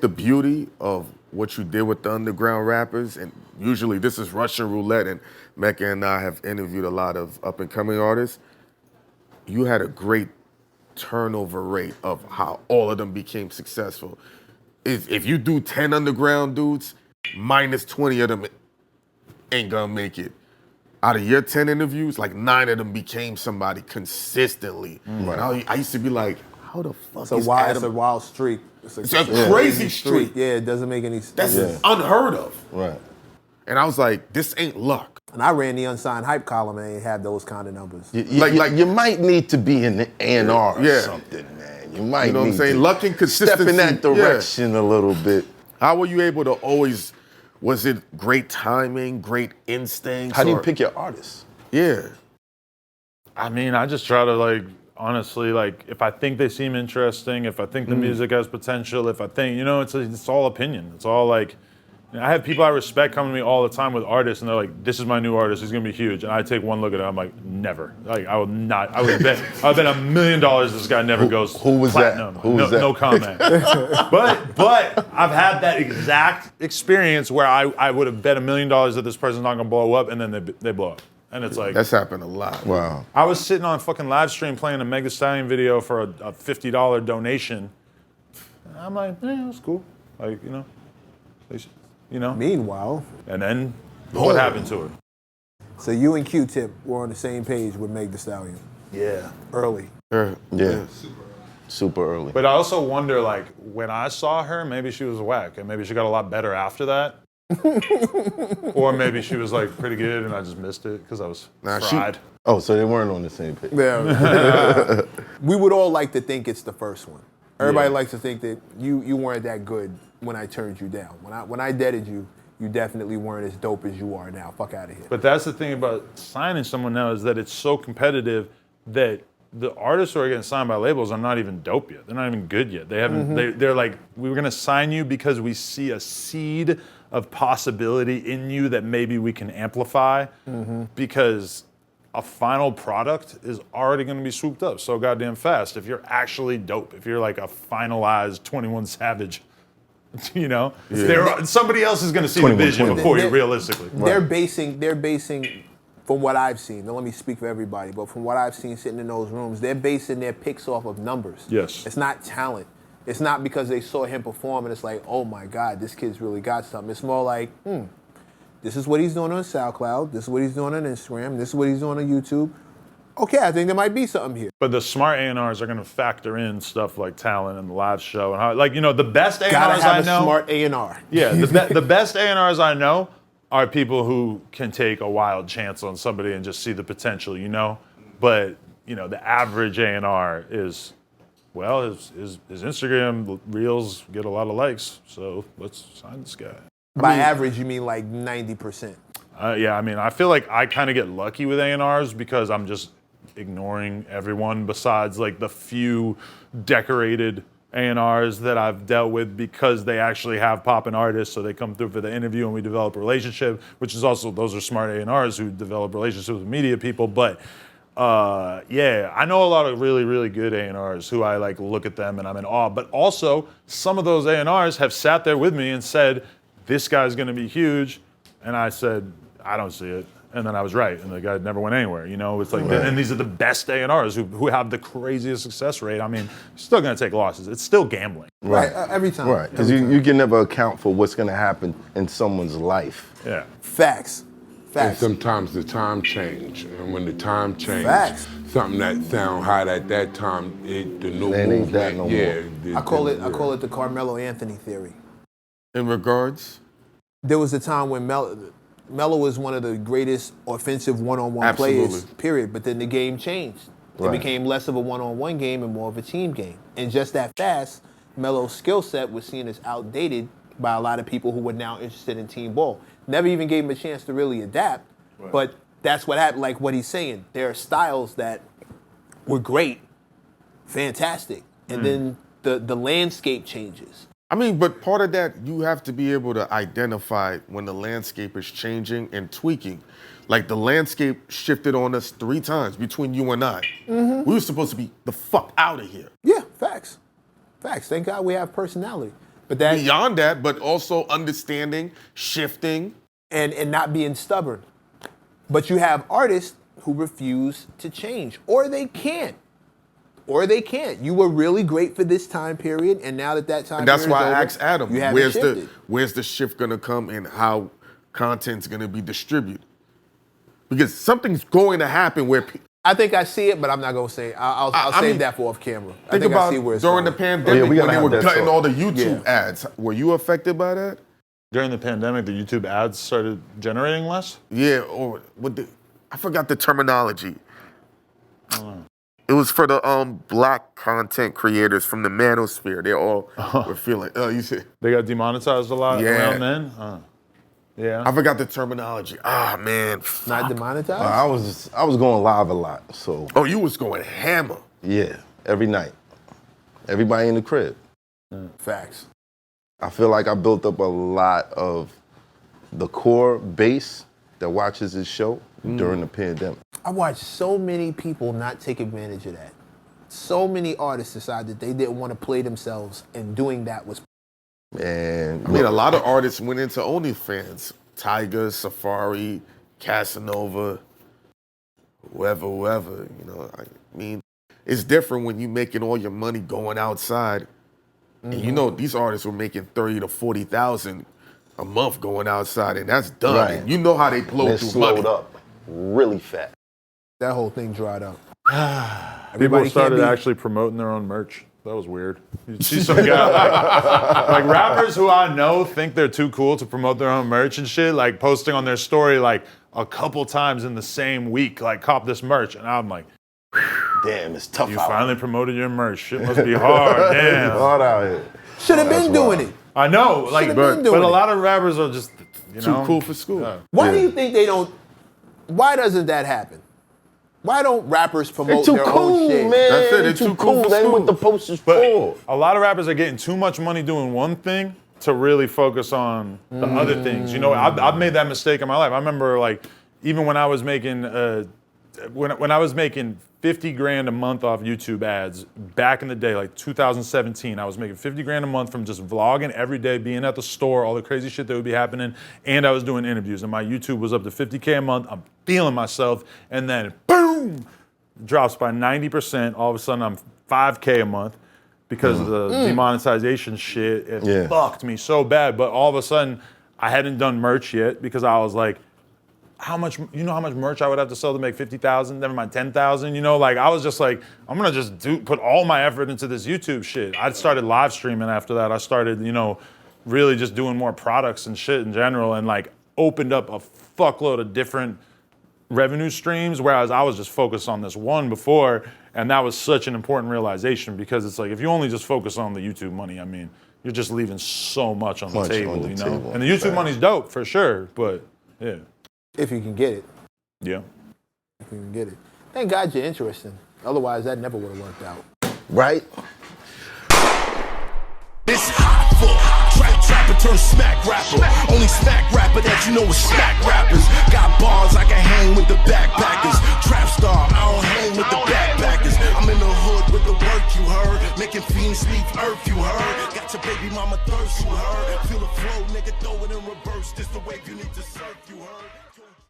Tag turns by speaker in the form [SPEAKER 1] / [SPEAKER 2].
[SPEAKER 1] The beauty of what you did with the underground rappers, and usually this is Russian roulette, and Mecca and I have interviewed a lot of up-and-coming artists. You had a great turnover rate of how all of them became successful. If you do 10 underground dudes, minus 20 of them ain't gonna make it. Out of your 10 interviews, like 9 of them became somebody consistently. And I used to be like, how the fuck is Adam?
[SPEAKER 2] It's a wild streak.
[SPEAKER 1] It's a crazy streak.
[SPEAKER 2] Yeah, it doesn't make any sense.
[SPEAKER 1] That's unheard of.
[SPEAKER 3] Right.
[SPEAKER 1] And I was like, this ain't luck.
[SPEAKER 2] And I ran the unsigned hype column and ain't had those kind of numbers.
[SPEAKER 3] You might need to be in the A&R or something, man. You might
[SPEAKER 1] know what I'm
[SPEAKER 3] need
[SPEAKER 1] saying?
[SPEAKER 3] to
[SPEAKER 1] Luck and consistency.
[SPEAKER 3] step in that direction a little bit.
[SPEAKER 1] How were you able to always, was it great timing, great instincts?
[SPEAKER 3] How do you pick your artists?
[SPEAKER 1] Yeah.
[SPEAKER 4] I mean, I just try to honestly, if I think they seem interesting, if I think the music has potential, if I think, it's all opinion. It's all I have people I respect coming to me all the time with artists, and they're like, "This is my new artist. He's gonna be huge." And I take one look at it, I'm like, "Never. I will not. I would bet $1 million this guy never goes
[SPEAKER 3] who was
[SPEAKER 4] platinum."
[SPEAKER 3] That? Who was that?
[SPEAKER 4] No comment. but I've had that exact experience where I would have bet $1 million that this person's not gonna blow up, and then they blow up. And it's like
[SPEAKER 1] that's happened a lot.
[SPEAKER 3] Wow.
[SPEAKER 4] I was sitting on fucking live stream playing a Mega Stallion video for a $50 donation. And I'm like, it's cool.
[SPEAKER 2] Meanwhile.
[SPEAKER 4] And then what happened to it?
[SPEAKER 2] So you and Q-Tip were on the same page with Meg Thee Stallion.
[SPEAKER 4] Yeah.
[SPEAKER 2] Early.
[SPEAKER 3] Yeah. Super early.
[SPEAKER 4] But I also wonder, when I saw her, maybe she was whack, and maybe she got a lot better after that. Or maybe she was pretty good and I just missed it because I was fried.
[SPEAKER 3] So they weren't on the same page.
[SPEAKER 2] Yeah. We would all like to think it's the first one. Everybody likes to think that you weren't that good when I turned you down. When I deaded you, you definitely weren't as dope as you are now. Fuck out of here.
[SPEAKER 4] But that's the thing about signing someone now is that it's so competitive that the artists who are getting signed by labels are not even dope yet. They're not even good yet. They haven't. They're like, we were gonna sign you because we see a seed of possibility in you that maybe we can amplify, because a final product is already going to be swooped up so goddamn fast. If you're actually dope, if you're like a finalized 21 Savage, somebody else is going to see the vision before you realistically.
[SPEAKER 2] They're basing, from what I've seen, now let me speak for everybody, but from what I've seen sitting in those rooms, they're basing their picks off of numbers.
[SPEAKER 4] Yes.
[SPEAKER 2] It's not talent. It's not because they saw him perform and it's like, oh my God, this kid's really got something. It's more like, this is what he's doing on SoundCloud, this is what he's doing on Instagram, this is what he's doing on YouTube. Okay, I think there might be something here.
[SPEAKER 4] But the smart A&Rs are going to factor in stuff like talent and the live show and how, the best A&Rs
[SPEAKER 2] Gotta have
[SPEAKER 4] I know.
[SPEAKER 2] a smart A&R.
[SPEAKER 4] Yeah, the best A&Rs I know are people who can take a wild chance on somebody and just see the potential, But, the average A&R is, his Instagram reels get a lot of likes, so let's sign this guy.
[SPEAKER 2] By average, you mean like 90%?
[SPEAKER 4] Yeah, I feel like I kind of get lucky with A&Rs because I'm just ignoring everyone besides the few decorated A&Rs that I've dealt with because they actually have poppin' artists, so they come through for the interview and we develop a relationship, which is also, those are smart A&Rs who develop relationships with media people, but I know a lot of really, really good A&Rs who I look at them and I'm in awe, but also some of those A&Rs have sat there with me and said, this guy's gonna be huge, and I said, I don't see it. And then I was right, and the guy never went anywhere. It's and these are the best A&Rs who have the craziest success rate. You're still gonna take losses. It's still gambling.
[SPEAKER 2] Right, every time.
[SPEAKER 3] Right, because you can never account for what's gonna happen in someone's life.
[SPEAKER 4] Yeah.
[SPEAKER 2] Facts.
[SPEAKER 5] And sometimes the time change, and when the time change,
[SPEAKER 2] Facts.
[SPEAKER 5] something that sound hot at that time, the new
[SPEAKER 3] Man, ain't that
[SPEAKER 5] movement,
[SPEAKER 3] no more.
[SPEAKER 2] I call it the Carmelo Anthony theory.
[SPEAKER 1] In regards?
[SPEAKER 2] There was a time when Melo was one of the greatest offensive one-on-one players, period. But then the game changed. It became less of a one-on-one game and more of a team game. And just that fast, Melo's skill set was seen as outdated by a lot of people who were now interested in team ball. Never even gave him a chance to really adapt. But that's what happened, like what he's saying. There are styles that were great, fantastic. And then the landscape changes.
[SPEAKER 1] But part of that, you have to be able to identify when the landscape is changing and tweaking. The landscape shifted on us 3 times between you and I. We were supposed to be the fuck out of here.
[SPEAKER 2] Yeah, facts. Thank God we have personality. But that
[SPEAKER 1] beyond that, but also understanding, shifting.
[SPEAKER 2] and not being stubborn. But you have artists who refuse to change, or they can't. Or they can't. You were really great for this time period, and now that time
[SPEAKER 1] And that's
[SPEAKER 2] period
[SPEAKER 1] why
[SPEAKER 2] is
[SPEAKER 1] I
[SPEAKER 2] over,
[SPEAKER 1] asked Adam,
[SPEAKER 2] you haven't shifted.
[SPEAKER 1] where's the shift gonna come in how content's gonna be distributed? Because something's going to happen where
[SPEAKER 2] I think I see it, but I'm not gonna say it. I'll save that for off camera. I
[SPEAKER 1] think
[SPEAKER 2] think
[SPEAKER 1] about
[SPEAKER 2] I see where it's
[SPEAKER 1] during the
[SPEAKER 2] going.
[SPEAKER 1] pandemic
[SPEAKER 3] we gotta
[SPEAKER 1] when they
[SPEAKER 3] have
[SPEAKER 1] were
[SPEAKER 3] that
[SPEAKER 1] cutting
[SPEAKER 3] talk.
[SPEAKER 1] all the YouTube ads. Were you affected by that?
[SPEAKER 4] During the pandemic, the YouTube ads started generating less.
[SPEAKER 1] Yeah, or I forgot the terminology. It was for the black content creators from the manosphere. They all were feeling. You said
[SPEAKER 4] They got demonetized a lot
[SPEAKER 1] Yeah.
[SPEAKER 4] around then. Yeah.
[SPEAKER 1] I forgot the terminology. Ah man.
[SPEAKER 2] Not demonetized.
[SPEAKER 3] I was going live a lot, so
[SPEAKER 1] Oh, you was going hammer.
[SPEAKER 3] yeah, every night. Everybody in the crib.
[SPEAKER 2] Facts.
[SPEAKER 3] I feel like I built up a lot of the core base that watches this show during the pandemic.
[SPEAKER 2] I watched so many people not take advantage of that. So many artists decided that they didn't want to play themselves, and doing that was.
[SPEAKER 3] And
[SPEAKER 1] I mean, a lot of artists went into OnlyFans. Tiger, Safari, Casanova, whoever. You know, I mean, it's different when you making all your money going outside. And you know, these artists were making 30 to 40,000 a month going outside, and that's done.
[SPEAKER 3] Right.
[SPEAKER 1] And you know how they blow
[SPEAKER 3] it
[SPEAKER 1] through
[SPEAKER 3] slowed
[SPEAKER 1] money.
[SPEAKER 3] up really fast.
[SPEAKER 2] That whole thing dried up.
[SPEAKER 4] People
[SPEAKER 2] Everybody
[SPEAKER 4] started
[SPEAKER 2] can't be-
[SPEAKER 4] actually promoting their own merch. That was weird. You see some guy like rappers who I know think they're too cool to promote their own merch and shit, like posting on their story like a couple times in the same week, like cop this merch, and I'm like,
[SPEAKER 3] Damn, it's tough
[SPEAKER 4] you
[SPEAKER 3] out
[SPEAKER 4] finally promoted your merch. Shit must be hard. Damn.
[SPEAKER 3] hard out here.
[SPEAKER 2] Should have been doing it.
[SPEAKER 4] I know, like,
[SPEAKER 2] Should've been doing
[SPEAKER 4] but a
[SPEAKER 2] it.
[SPEAKER 4] lot of rappers are just, you
[SPEAKER 1] Too
[SPEAKER 4] know,
[SPEAKER 1] cool for school.
[SPEAKER 4] Yeah.
[SPEAKER 2] Why do you think they don't? Why doesn't that happen? Why don't rappers
[SPEAKER 3] They're
[SPEAKER 2] promote
[SPEAKER 3] too
[SPEAKER 2] their
[SPEAKER 3] cool,
[SPEAKER 2] own shit?
[SPEAKER 3] man.
[SPEAKER 1] That's it,
[SPEAKER 3] They're
[SPEAKER 1] they're
[SPEAKER 3] too
[SPEAKER 1] too cool
[SPEAKER 3] cool.
[SPEAKER 1] for
[SPEAKER 3] They
[SPEAKER 1] school.
[SPEAKER 3] what the posters
[SPEAKER 4] But
[SPEAKER 3] for.
[SPEAKER 4] a lot of rappers are getting too much money doing one thing to really focus on the other things. You know, I've made that mistake in my life. I remember, like, even when I was making when I was making 50 grand a month off YouTube ads back in the day, like 2017, I was making 50 grand a month from just vlogging every day, being at the store, all the crazy shit that would be happening, and I was doing interviews, and my YouTube was up to 50K a month. I'm feeling myself, and then boom, drops by 90%. All of a sudden, I'm 5K a month because of the demonetization shit. It fucked me so bad, but all of a sudden, I hadn't done merch yet because I was like, how much merch I would have to sell to make 50,000, never mind 10,000, you know? Like, I was just like, I'm gonna just put all my effort into this YouTube shit. I started live streaming after that. I started, you know, really just doing more products and shit in general, and like opened up a fuckload of different revenue streams, whereas I was just focused on this one before, and that was such an important realization, because it's like, if you only just focus on the YouTube money, I mean, you're just leaving so much on the table, you know? And the YouTube money's dope, for sure, but yeah.
[SPEAKER 2] If you can get it.
[SPEAKER 4] Yeah.
[SPEAKER 2] If you can get it. Thank God you're interesting. Otherwise, that never would have worked out.
[SPEAKER 3] Right?
[SPEAKER 6] This hot for trapper turn smack rapper. Only smack rapper that you know is smack rappers. Got bars I can hang with the backpackers. Trap star, I don't hang with the backpackers. I'm in the hood with the work, you heard. Making fiends leave earth, you heard. Got your baby mama thirst, you heard. Feel the flow, nigga, throw it in reverse. This the wave you need to surf, you heard.